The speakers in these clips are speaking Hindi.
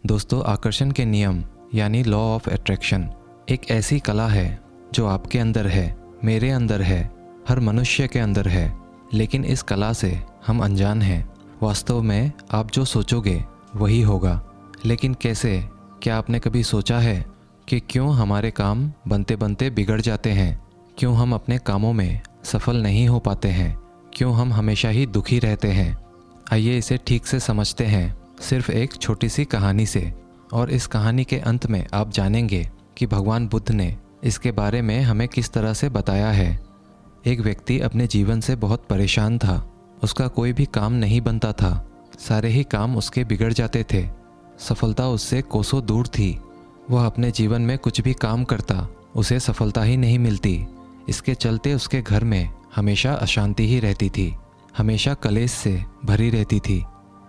दोस्तों, आकर्षण के नियम यानी लॉ ऑफ अट्रैक्शन एक ऐसी कला है जो आपके अंदर है, मेरे अंदर है, हर मनुष्य के अंदर है, लेकिन इस कला से हम अनजान हैं। वास्तव में आप जो सोचोगे वही होगा। लेकिन कैसे? क्या आपने कभी सोचा है कि क्यों हमारे काम बनते बनते बिगड़ जाते हैं? क्यों हम अपने कामों में सफल नहीं हो पाते हैं? क्यों हम हमेशा ही दुखी रहते हैं? आइए इसे ठीक से समझते हैं, सिर्फ एक छोटी सी कहानी से। और इस कहानी के अंत में आप जानेंगे कि भगवान बुद्ध ने इसके बारे में हमें किस तरह से बताया है। एक व्यक्ति अपने जीवन से बहुत परेशान था। उसका कोई भी काम नहीं बनता था, सारे ही काम उसके बिगड़ जाते थे। सफलता उससे कोसों दूर थी। वह अपने जीवन में कुछ भी काम करता, उसे सफलता ही नहीं मिलती। इसके चलते उसके घर में हमेशा अशांति ही रहती थी, हमेशा कलेश से भरी रहती थी।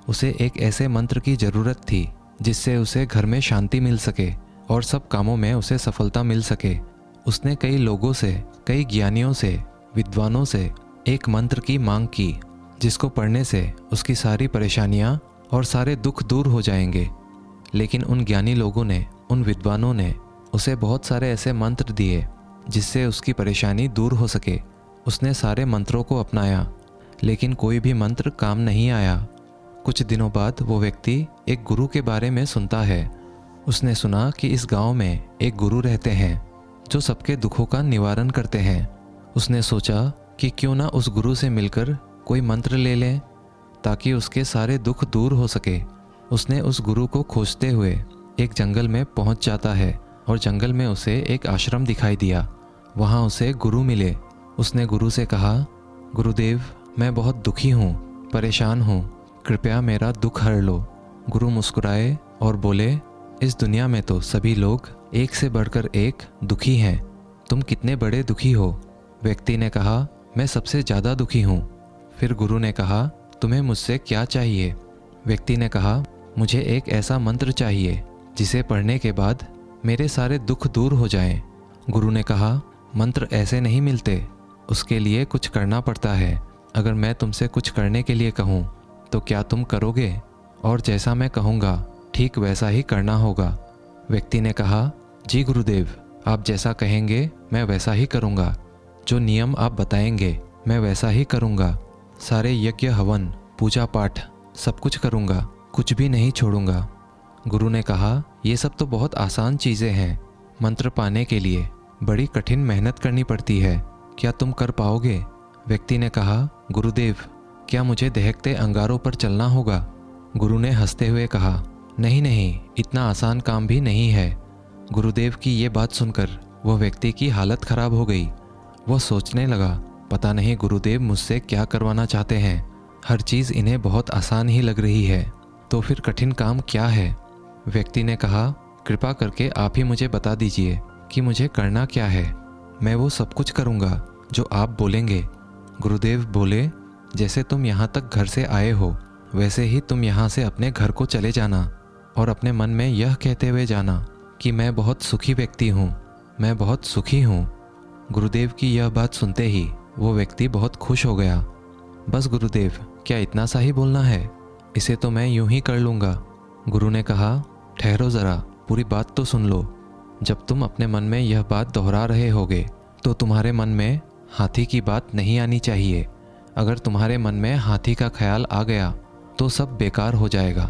उसे एक ऐसे मंत्र की ज़रूरत थी जिससे उसे घर में शांति मिल सके और सब कामों में उसे सफलता मिल सके। उसने कई लोगों से, कई ज्ञानियों से, विद्वानों से एक मंत्र की मांग की जिसको पढ़ने से उसकी सारी परेशानियां और सारे दुख दूर हो जाएंगे। लेकिन उन ज्ञानी लोगों ने, उन विद्वानों ने उसे बहुत सारे ऐसे मंत्र दिए जिससे उसकी परेशानी दूर हो सके। उसने सारे मंत्रों को अपनाया, लेकिन कोई भी मंत्र काम नहीं आया। कुछ दिनों बाद वो व्यक्ति एक गुरु के बारे में सुनता है। उसने सुना कि इस गांव में एक गुरु रहते हैं जो सबके दुखों का निवारण करते हैं। उसने सोचा कि क्यों ना उस गुरु से मिलकर कोई मंत्र ले लें ताकि उसके सारे दुख दूर हो सके। उसने उस गुरु को खोजते हुए एक जंगल में पहुंच जाता है और जंगल में उसे एक आश्रम दिखाई दिया। वहां उसे गुरु मिले। उसने गुरु से कहा, गुरुदेव, मैं बहुत दुखी हूँ, परेशान हूँ, कृपया मेरा दुख हर लो। गुरु मुस्कुराए और बोले, इस दुनिया में तो सभी लोग एक से बढ़कर एक दुखी हैं। तुम कितने बड़े दुखी हो? व्यक्ति ने कहा, मैं सबसे ज़्यादा दुखी हूँ। फिर गुरु ने कहा, तुम्हें मुझसे क्या चाहिए? व्यक्ति ने कहा, मुझे एक ऐसा मंत्र चाहिए जिसे पढ़ने के बाद मेरे सारे दुख दूर हो जाएं। गुरु ने कहा, मंत्र ऐसे नहीं मिलते, उसके लिए कुछ करना पड़ता है। अगर मैं तुमसे कुछ करने के लिए कहूँ तो क्या तुम करोगे? और जैसा मैं कहूँगा ठीक वैसा ही करना होगा। व्यक्ति ने कहा, जी गुरुदेव, आप जैसा कहेंगे मैं वैसा ही करूँगा। जो नियम आप बताएंगे मैं वैसा ही करूँगा। सारे यज्ञ, हवन, पूजा पाठ सब कुछ करूँगा, कुछ भी नहीं छोड़ूंगा। गुरु ने कहा, ये सब तो बहुत आसान चीज़ें हैं। मंत्र पाने के लिए बड़ी कठिन मेहनत करनी पड़ती है, क्या तुम कर पाओगे? व्यक्ति ने कहा, गुरुदेव, क्या मुझे दहकते अंगारों पर चलना होगा? गुरु ने हंसते हुए कहा, नहीं नहीं, इतना आसान काम भी नहीं है। गुरुदेव की ये बात सुनकर वह व्यक्ति की हालत खराब हो गई। वह सोचने लगा, पता नहीं गुरुदेव मुझसे क्या करवाना चाहते हैं। हर चीज़ इन्हें बहुत आसान ही लग रही है, तो फिर कठिन काम क्या है? व्यक्ति ने कहा, कृपा करके आप ही मुझे बता दीजिए कि मुझे करना क्या है। मैं वो सब कुछ करूँगा जो आप बोलेंगे। गुरुदेव बोले, जैसे तुम यहाँ तक घर से आए हो वैसे ही तुम यहाँ से अपने घर को चले जाना और अपने मन में यह कहते हुए जाना कि मैं बहुत सुखी व्यक्ति हूँ, मैं बहुत सुखी हूँ। गुरुदेव की यह बात सुनते ही वो व्यक्ति बहुत खुश हो गया। बस गुरुदेव, क्या इतना सा ही बोलना है? इसे तो मैं यूं ही कर लूँगा। गुरु ने कहा, ठहरो ज़रा, पूरी बात तो सुन लो। जब तुम अपने मन में यह बात दोहरा रहे होगे तो तुम्हारे मन में हाथी की बात नहीं आनी चाहिए। अगर तुम्हारे मन में हाथी का ख्याल आ गया तो सब बेकार हो जाएगा।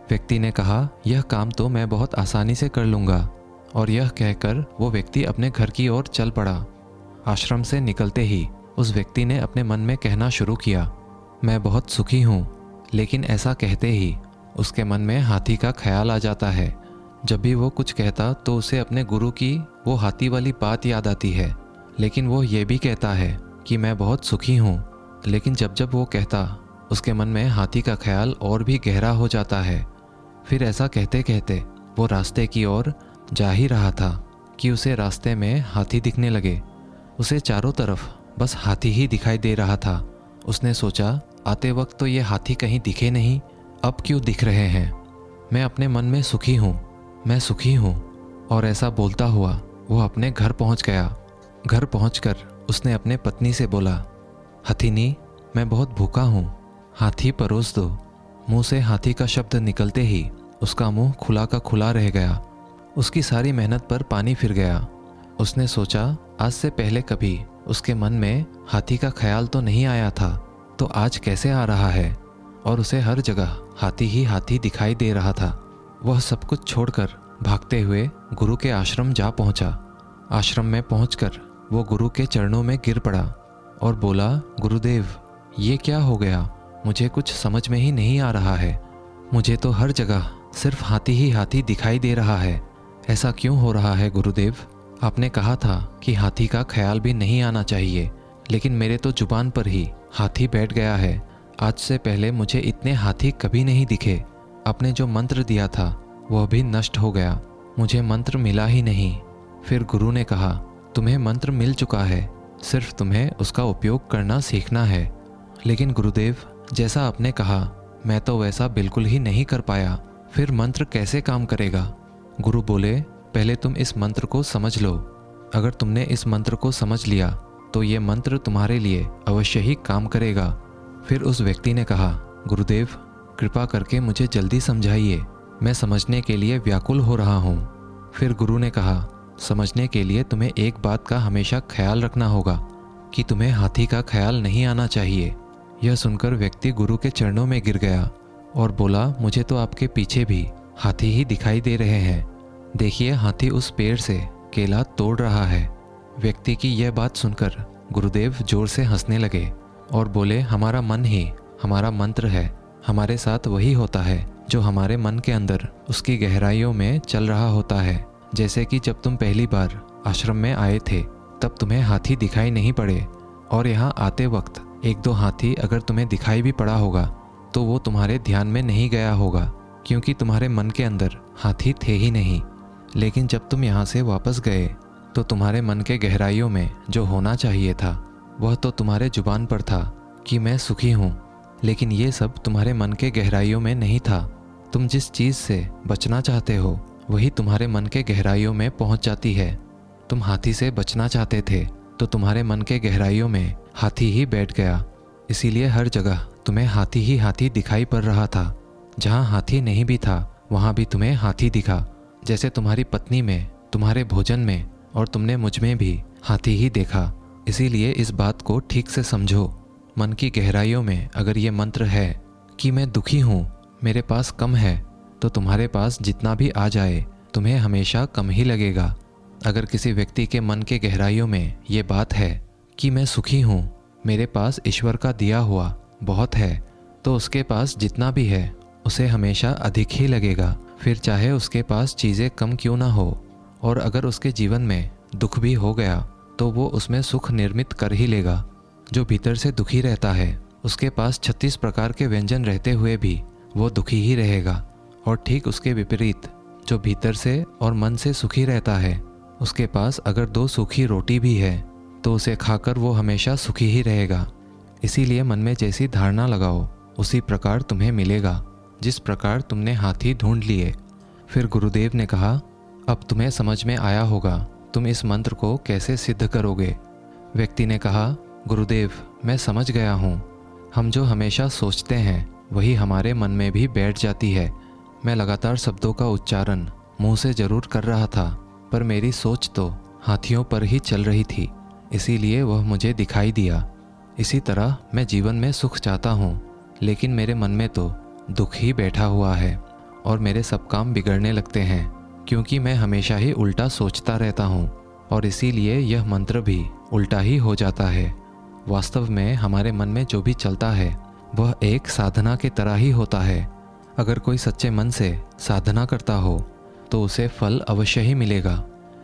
व्यक्ति ने कहा, यह काम तो मैं बहुत आसानी से कर लूँगा। और यह कहकर वो व्यक्ति अपने घर की ओर चल पड़ा। आश्रम से निकलते ही उस व्यक्ति ने अपने मन में कहना शुरू किया, मैं बहुत सुखी हूँ। लेकिन ऐसा कहते ही उसके मन में हाथी का ख्याल आ जाता है। जब भी वो कुछ कहता तो उसे अपने गुरु की वो हाथी वाली बात याद आती है। लेकिन वो ये भी कहता है कि मैं बहुत सुखी हूँ। लेकिन जब जब वो कहता उसके मन में हाथी का ख्याल और भी गहरा हो जाता है। फिर ऐसा कहते कहते वो रास्ते की ओर जा ही रहा था कि उसे रास्ते में हाथी दिखने लगे। उसे चारों तरफ बस हाथी ही दिखाई दे रहा था। उसने सोचा, आते वक्त तो ये हाथी कहीं दिखे नहीं, अब क्यों दिख रहे हैं? मैं अपने मन में सुखी हूँ, मैं सुखी हूँ। और ऐसा बोलता हुआ वो अपने घर पहुँच गया। घर पहुँचकर उसने अपने पत्नी से बोला, हथिनी, मैं बहुत भूखा हूँ, हाथी परोस दो। मुंह से हाथी का शब्द निकलते ही उसका मुंह खुला का खुला रह गया। उसकी सारी मेहनत पर पानी फिर गया। उसने सोचा आज से पहले कभी उसके मन में हाथी का ख्याल तो नहीं आया था, तो आज कैसे आ रहा है। और उसे हर जगह हाथी ही हाथी दिखाई दे रहा था। वह सब कुछ छोड़कर भागते हुए गुरु के आश्रम जा पहुंचा। आश्रम में पहुंचकर वो गुरु के चरणों में गिर पड़ा और बोला, गुरुदेव ये क्या हो गया, मुझे कुछ समझ में ही नहीं आ रहा है। मुझे तो हर जगह सिर्फ हाथी ही हाथी दिखाई दे रहा है। ऐसा क्यों हो रहा है गुरुदेव? आपने कहा था कि हाथी का ख्याल भी नहीं आना चाहिए, लेकिन मेरे तो जुबान पर ही हाथी बैठ गया है। आज से पहले मुझे इतने हाथी कभी नहीं दिखे। आपने जो मंत्र दिया था वह भी नष्ट हो गया, मुझे मंत्र मिला ही नहीं। फिर गुरु ने कहा, तुम्हें मंत्र मिल चुका है, सिर्फ तुम्हें उसका उपयोग करना सीखना है। लेकिन गुरुदेव, जैसा आपने कहा मैं तो वैसा बिल्कुल ही नहीं कर पाया, फिर मंत्र कैसे काम करेगा? गुरु बोले, पहले तुम इस मंत्र को समझ लो। अगर तुमने इस मंत्र को समझ लिया तो ये मंत्र तुम्हारे लिए अवश्य ही काम करेगा। फिर उस व्यक्ति ने कहा, गुरुदेव कृपा करके मुझे जल्दी समझाइए, मैं समझने के लिए व्याकुल हो रहा हूँ। फिर गुरु ने कहा, समझने के लिए तुम्हें एक बात का हमेशा ख्याल रखना होगा कि तुम्हें हाथी का ख्याल नहीं आना चाहिए। यह सुनकर व्यक्ति गुरु के चरणों में गिर गया और बोला, मुझे तो आपके पीछे भी हाथी ही दिखाई दे रहे हैं। देखिए, हाथी उस पेड़ से केला तोड़ रहा है। व्यक्ति की यह बात सुनकर गुरुदेव जोर से हंसने लगे और बोले, हमारा मन ही हमारा मंत्र है। हमारे साथ वही होता है जो हमारे मन के अंदर उसकी गहराइयों में चल रहा होता है। जैसे कि जब तुम पहली बार आश्रम में आए थे तब तुम्हें हाथी दिखाई नहीं पड़े, और यहाँ आते वक्त एक दो हाथी अगर तुम्हें दिखाई भी पड़ा होगा तो वो तुम्हारे ध्यान में नहीं गया होगा, क्योंकि तुम्हारे मन के अंदर हाथी थे ही नहीं। लेकिन जब तुम यहाँ से वापस गए तो तुम्हारे मन के गहराइयों में जो होना चाहिए था वह तो तुम्हारे जुबान पर था कि मैं सुखी हूँ, लेकिन ये सब तुम्हारे मन के गहराइयों में नहीं था। तुम जिस चीज़ से बचना चाहते हो वही तुम्हारे मन के गहराइयों में पहुँच जाती है। तुम हाथी से बचना चाहते थे तो तुम्हारे मन के गहराइयों में हाथी ही बैठ गया, इसीलिए हर जगह तुम्हें हाथी ही हाथी दिखाई पड़ रहा था। जहाँ हाथी नहीं भी था वहाँ भी तुम्हें हाथी दिखा, जैसे तुम्हारी पत्नी में, तुम्हारे भोजन में, और तुमने मुझ में भी हाथी ही देखा। इसीलिए इस बात को ठीक से समझो। मन की गहराइयों में अगर ये मंत्र है कि मैं दुखी हूँ, मेरे पास कम है, तो तुम्हारे पास जितना भी आ जाए तुम्हें हमेशा कम ही लगेगा। अगर किसी व्यक्ति के मन के गहराइयों में ये बात है कि मैं सुखी हूँ, मेरे पास ईश्वर का दिया हुआ बहुत है, तो उसके पास जितना भी है उसे हमेशा अधिक ही लगेगा, फिर चाहे उसके पास चीज़ें कम क्यों ना हो। और अगर उसके जीवन में दुख भी हो गया तो वो उसमें सुख निर्मित कर ही लेगा। जो भीतर से दुखी रहता है उसके पास 36 प्रकार के व्यंजन रहते हुए भी वो दुखी ही रहेगा, और ठीक उसके विपरीत जो भीतर से और मन से सुखी रहता है उसके पास अगर 2 सूखी रोटी भी है तो उसे खाकर वो हमेशा सुखी ही रहेगा। इसीलिए मन में जैसी धारणा लगाओ उसी प्रकार तुम्हें मिलेगा, जिस प्रकार तुमने हाथी ढूंढ लिए। फिर गुरुदेव ने कहा, अब तुम्हें समझ में आया होगा तुम इस मंत्र को कैसे सिद्ध करोगे। व्यक्ति ने कहा, गुरुदेव मैं समझ गया हूँ। हम जो हमेशा सोचते हैं वही हमारे मन में भी बैठ जाती है। मैं लगातार शब्दों का उच्चारण मुंह से जरूर कर रहा था, पर मेरी सोच तो हाथियों पर ही चल रही थी, इसीलिए वह मुझे दिखाई दिया। इसी तरह मैं जीवन में सुख चाहता हूँ, लेकिन मेरे मन में तो दुख ही बैठा हुआ है और मेरे सब काम बिगड़ने लगते हैं, क्योंकि मैं हमेशा ही उल्टा सोचता रहता हूँ, और इसीलिए यह मंत्र भी उल्टा ही हो जाता है। वास्तव में हमारे मन में जो भी चलता है वह एक साधना की तरह ही होता है। अगर कोई सच्चे मन से साधना करता हो तो उसे फल अवश्य ही मिलेगा।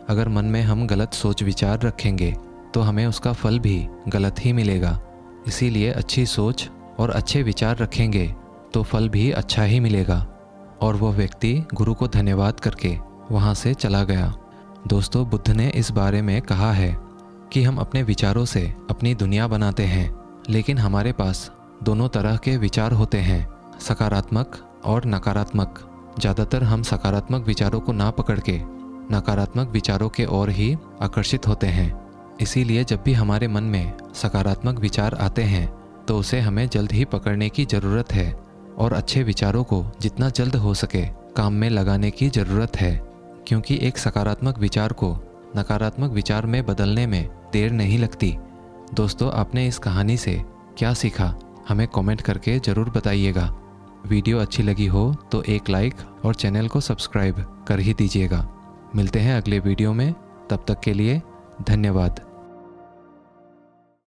अगर मन में हम गलत सोच विचार रखेंगे तो हमें उसका फल भी गलत ही मिलेगा। इसीलिए अच्छी सोच और अच्छे विचार रखेंगे तो फल भी अच्छा ही मिलेगा। और वह व्यक्ति गुरु को धन्यवाद करके वहाँ से चला गया। दोस्तों, बुद्ध ने इस बारे में कहा है कि हम अपने विचारों से अपनी दुनिया बनाते हैं, लेकिन हमारे पास दोनों तरह के विचार होते हैं, सकारात्मक और नकारात्मक। ज़्यादातर हम सकारात्मक विचारों को ना पकड़ के नकारात्मक विचारों के ओर ही आकर्षित होते हैं। इसीलिए जब भी हमारे मन में सकारात्मक विचार आते हैं तो उसे हमें जल्द ही पकड़ने की ज़रूरत है, और अच्छे विचारों को जितना जल्द हो सके काम में लगाने की ज़रूरत है, क्योंकि एक सकारात्मक विचार को नकारात्मक विचार में बदलने में देर नहीं लगती। दोस्तों, आपने इस कहानी से क्या सीखा, हमें कमेंट करके ज़रूर बताइएगा। वीडियो अच्छी लगी हो तो एक लाइक और चैनल को सब्सक्राइब कर ही दीजिएगा। मिलते हैं अगले वीडियो में, तब तक के लिए धन्यवाद।